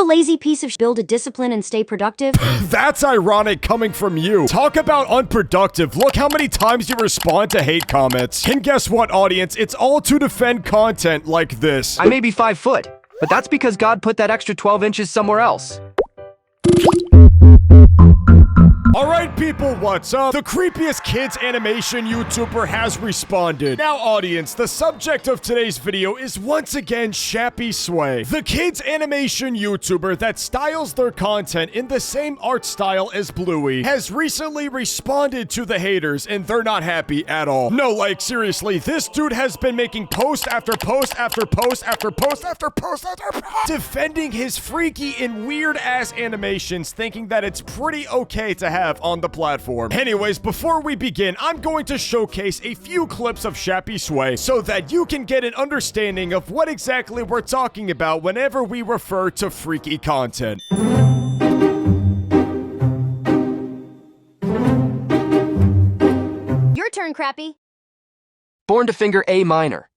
you a lazy piece of build a discipline and stay productive? That's ironic coming from you. Talk about unproductive. Look how many times you respond to hate comments. And guess what, audience? It's all to defend content like this. I may be 5 foot, but that's because God put that extra 12 inches somewhere else. Alright people, what's up? The creepiest kids animation YouTuber has responded. Now audience, the subject of today's video is once again Shappy Sway. The kids animation YouTuber that styles their content in the same art style as Bluey has recently responded to the haters and they're not happy at all. No, like seriously, this dude has been making post after post after post after post after post after post defending his freaky and weird ass animations, thinking that it's pretty okay to have on the platform. Anyways, before we begin, I'm going to showcase a few clips of Shappy Sway so that you can get an understanding of what exactly we're talking about whenever we refer to freaky content. Your turn, Crappy. Born to finger A minor.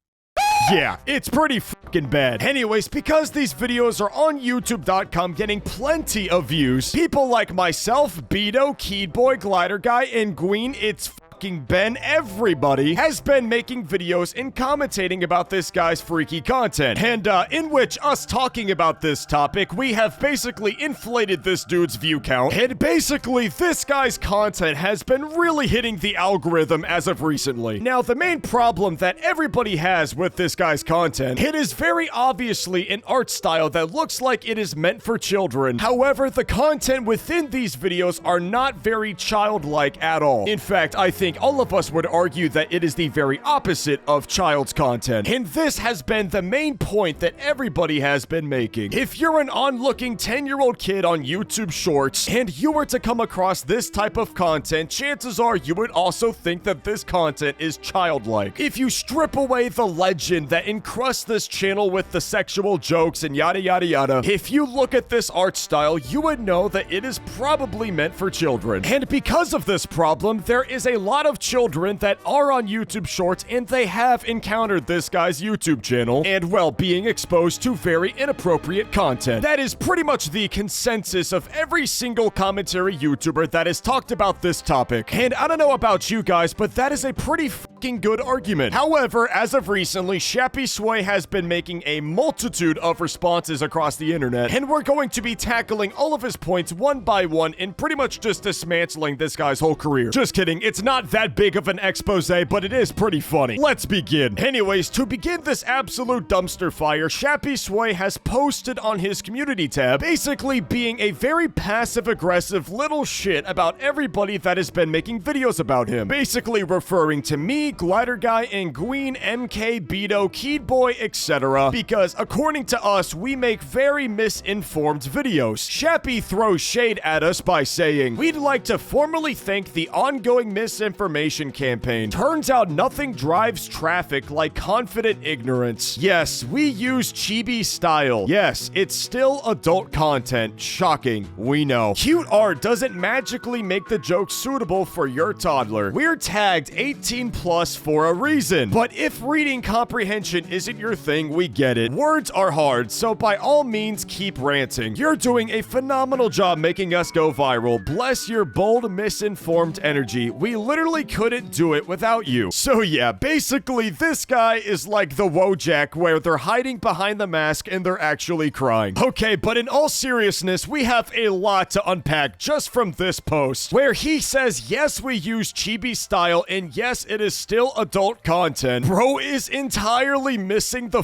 Yeah, it's pretty fucking bad. Anyways, because these videos are on YouTube.com getting plenty of views, people like myself, Beto, Keyboy, Glider Guy, and Gween, it's fucking Ben, everybody has been making videos and commentating about this guy's freaky content. And in which us talking about this topic, we have basically inflated this dude's view count. And basically, this guy's content has been really hitting the algorithm as of recently. Now, the main problem that everybody has with this guy's content, it is very obviously an art style that looks like it is meant for children. However, the content within these videos are not very childlike at all. In fact, I think all of us would argue that it is the very opposite of child's content. And this has been the main point that everybody has been making. If you're an onlooking 10-year-old kid on YouTube Shorts and you were to come across this type of content, chances are you would also think that this content is childlike. If you strip away the legend that encrusts this channel with the sexual jokes and yada yada yada, if you look at this art style, you would know that it is probably meant for children. And because of this problem, there is a lot of children that are on YouTube Shorts and they have encountered this guy's YouTube channel and, well, being exposed to very inappropriate content. That is pretty much the consensus of every single commentary YouTuber that has talked about this topic. And I don't know about you guys, but that is a pretty fucking good argument. However, as of recently, Shappy Sway has been making a multitude of responses across the internet, and we're going to be tackling all of his points one by one and pretty much just dismantling this guy's whole career. Just kidding, it's not that big of an expose, but it is pretty funny. Let's begin. Anyways, to begin this absolute dumpster fire, Shappy Sway has posted on his community tab, basically being a very passive-aggressive little shit about everybody that has been making videos about him. Basically referring to me, Glider Guy, and Gween, MK, Beto, Keyboy, etc. Because according to us, we make very misinformed videos. Shappy throws shade at us by saying, "We'd like to formally thank the ongoing misinformation campaign. Turns out nothing drives traffic like confident ignorance. Yes, we use chibi style. Yes, it's still adult content. Shocking, we know. Cute art doesn't magically make the joke suitable for your toddler. We're tagged 18 plus for a reason. But if reading comprehension isn't your thing, we get it. Words are hard, so by all means keep ranting. You're doing a phenomenal job making us go viral. Bless your bold, misinformed energy. We literally couldn't do it without you." So yeah, basically this guy is like the Wojak where they're hiding behind the mask and they're actually crying. Okay, but in all seriousness, we have a lot to unpack just from this post, where he says, yes, we use chibi style, and yes, it is still adult content. Bro is entirely missing the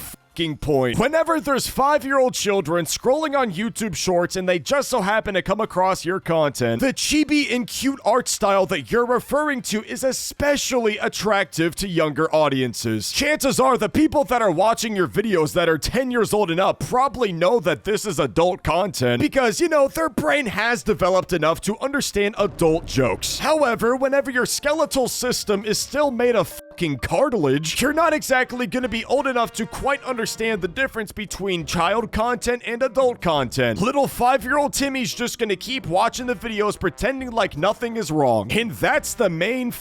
point. Whenever there's 5-year-old children scrolling on YouTube Shorts and they just so happen to come across your content, the chibi and cute art style that you're referring to is especially attractive to younger audiences. Chances are the people that are watching your videos that are 10 years old and up probably know that this is adult content because, you know, their brain has developed enough to understand adult jokes. However, whenever your skeletal system is still made of cartilage, you're not exactly gonna be old enough to quite understand the difference between child content and adult content. Little 5-year-old Timmy's just gonna keep watching the videos pretending like nothing is wrong. And that's the main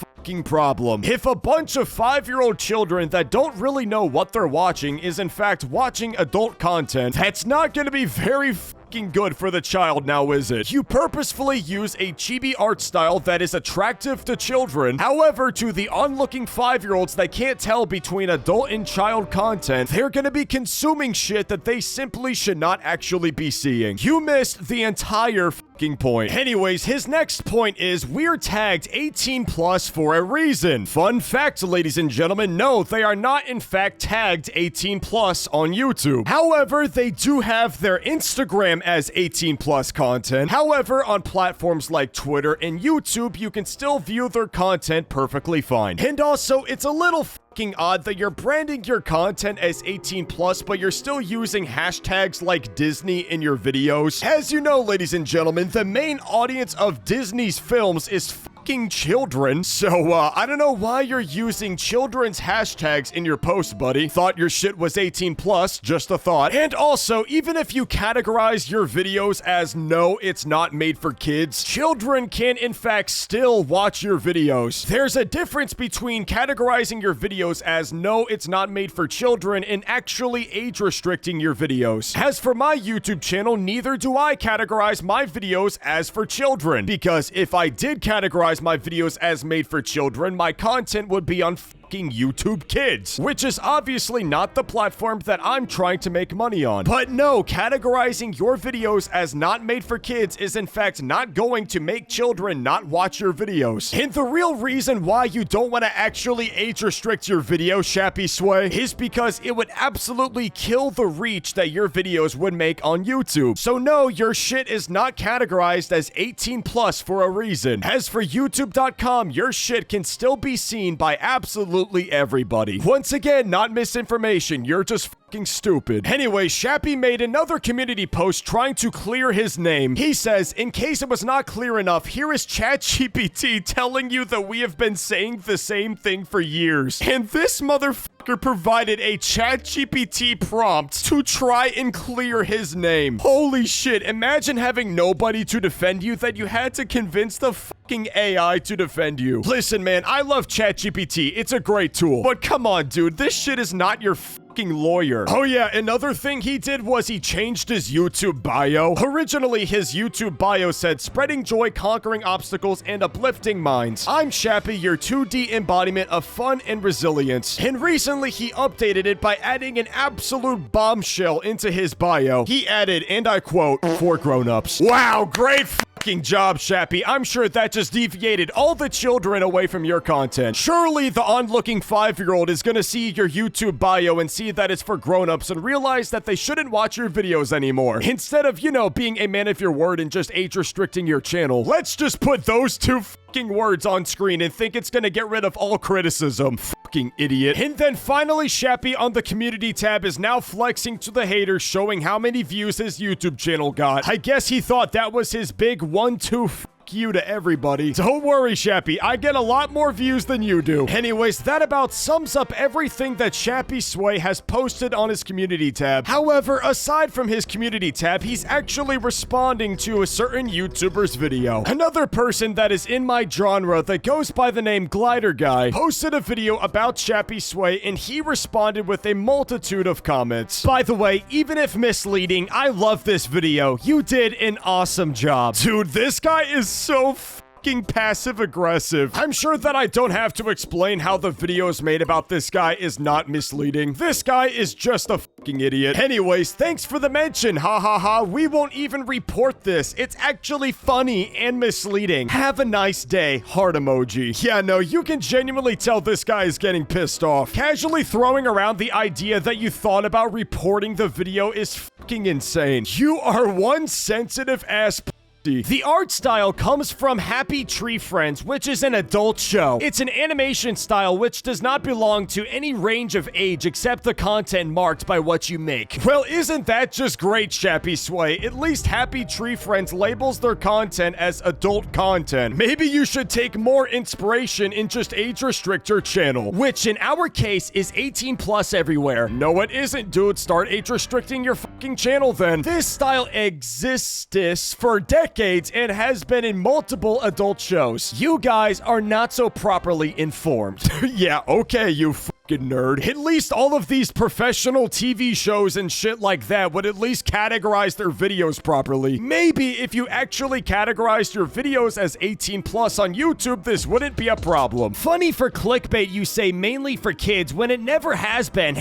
problem. If a bunch of 5-year-old children that don't really know what they're watching is in fact watching adult content, that's not gonna be very fucking good for the child now, is it? You purposefully use a chibi art style that is attractive to children. However, to the onlooking 5-year-olds that can't tell between adult and child content, they're gonna be consuming shit that they simply should not actually be seeing. You missed the entire fucking point. Anyways, his next point is we're tagged 18 plus for a reason. Fun fact, ladies and gentlemen, no, they are not in fact tagged 18 plus on YouTube. However, they do have their Instagram as 18 plus content. However, on platforms like Twitter and YouTube, you can still view their content perfectly fine. And also, it's a little fucking odd that you're branding your content as 18 plus, but you're still using hashtags like Disney in your videos. As you know, ladies and gentlemen, the main audience of Disney's films is fucking children. So, I don't know why you're using children's hashtags in your post, buddy. Thought your shit was 18 plus, just a thought. And also, even if you categorize your videos as no, it's not made for kids, children can in fact still watch your videos. There's a difference between categorizing your videos as no, it's not made for children and actually age restricting your videos. As for my YouTube channel, neither do I categorize my videos as for children, because if I did categorize my videos as made for children, my content would be on YouTube Kids, which is obviously not the platform that I'm trying to make money on. But no, categorizing your videos as not made for kids is in fact not going to make children not watch your videos. And the real reason why you don't want to actually age restrict your video, Shappy Sway, is because it would absolutely kill the reach that your videos would make on YouTube. So no, your shit is not categorized as 18 plus for a reason. As for YouTube.com, your shit can still be seen by absolutely everybody. Once again, not misinformation, you're just fucking stupid. Anyway, Shappy made another community post trying to clear his name. He says, in case it was not clear enough, here is ChatGPT telling you that we have been saying the same thing for years. And this motherfucker provided a ChatGPT prompt to try and clear his name. Holy shit, imagine having nobody to defend you, that you had to convince the fucking AI to defend you. Listen, man, I love ChatGPT. It's a great tool. But come on, dude, this shit is not your fucking lawyer. Oh yeah, another thing he did was he changed his YouTube bio. Originally, his YouTube bio said, spreading joy, conquering obstacles, and uplifting minds. I'm Shappy, your 2D embodiment of fun and resilience. And recently, he updated it by adding an absolute bombshell into his bio. He added, and I quote, for grown-ups. Wow, great fucking job, Shappy. I'm sure that just deviated all the children away from your content. Surely the onlooking 5-year-old is gonna see your YouTube bio and see that it's for grown-ups and realize that they shouldn't watch your videos anymore. Instead of, you know, being a man of your word and just age restricting your channel, let's just put those two fucking words on screen and think it's gonna get rid of all criticism. Fucking idiot. And then finally, Shappy on the community tab is now flexing to the haters, showing how many views his YouTube channel got. I guess he thought that was his big 1-2 you to everybody. Don't worry, Shappy, I get a lot more views than you do. Anyways, that about sums up everything that Shappy Sway has posted on his community tab. However, aside from his community tab, he's actually responding to a certain YouTuber's video. Another person that is in my genre that goes by the name Glider Guy posted a video about Shappy Sway, and he responded with a multitude of comments. By the way, even if misleading, I love this video. You did an awesome job. Dude, this guy is so fucking passive aggressive. I'm sure that I don't have to explain how the videos made about this guy is not misleading. This guy is just a fucking idiot. Anyways, thanks for the mention. Ha ha ha. We won't even report this. It's actually funny and misleading. Have a nice day. Heart emoji. Yeah, no, you can genuinely tell this guy is getting pissed off. Casually throwing around the idea that you thought about reporting the video is fucking insane. You are one sensitive ass. The art style comes from Happy Tree Friends, which is an adult show. It's an animation style which does not belong to any range of age except the content marked by what you make. Well, isn't that just great, Shappy Sway? At least Happy Tree Friends labels their content as adult content. Maybe you should take more inspiration and just age restrict your channel, which in our case is 18 plus everywhere. No, it isn't, dude. Start age restricting your fucking channel then. This style exists for decades and has been in multiple adult shows. You guys are not so properly informed. Yeah, okay, you nerd. At least all of these professional TV shows and shit like that would at least categorize their videos properly. Maybe if you actually categorized your videos as 18 plus on YouTube, this wouldn't be a problem. Funny for clickbait, you say mainly for kids when it never has been.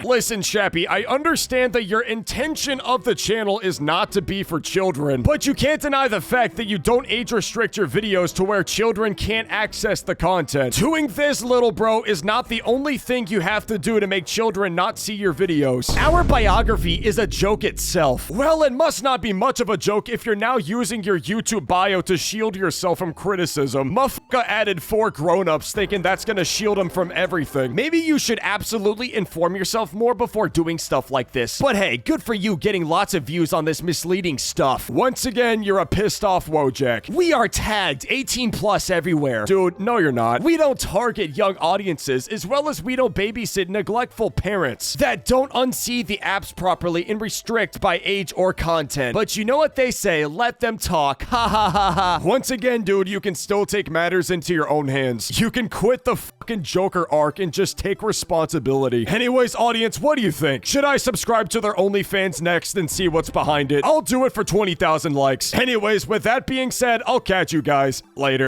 Listen, Shappy, I understand that your intention of the channel is not to be for children, but you can't deny the fact that you don't age restrict your videos to where children can't access the content. Doing this, little bro, is not the only thing you have to do to make children not see your videos. Our biography is a joke itself. Well, it must not be much of a joke if you're now using your YouTube bio to shield yourself from criticism. Motherfucker added 4 grown-ups thinking that's gonna shield them from everything. Maybe you should absolutely inform yourself more before doing stuff like this. But hey, good for you getting lots of views on this misleading stuff. Once again, you're a pissed off Wojak. We are tagged 18 plus everywhere. Dude, no you're not. We don't target young audiences, as well as we don't babysit neglectful parents that don't unsee the apps properly and restrict by age or content. But you know what they say, let them talk. Ha ha ha ha. Once again, dude, you can still take matters into your own hands. You can quit the fucking Joker arc and just take responsibility. Anyways, audience, what do you think? Should I subscribe to their OnlyFans next and see what's behind it? I'll do it for 20,000 likes. Anyways, with that being said, I'll catch you guys later.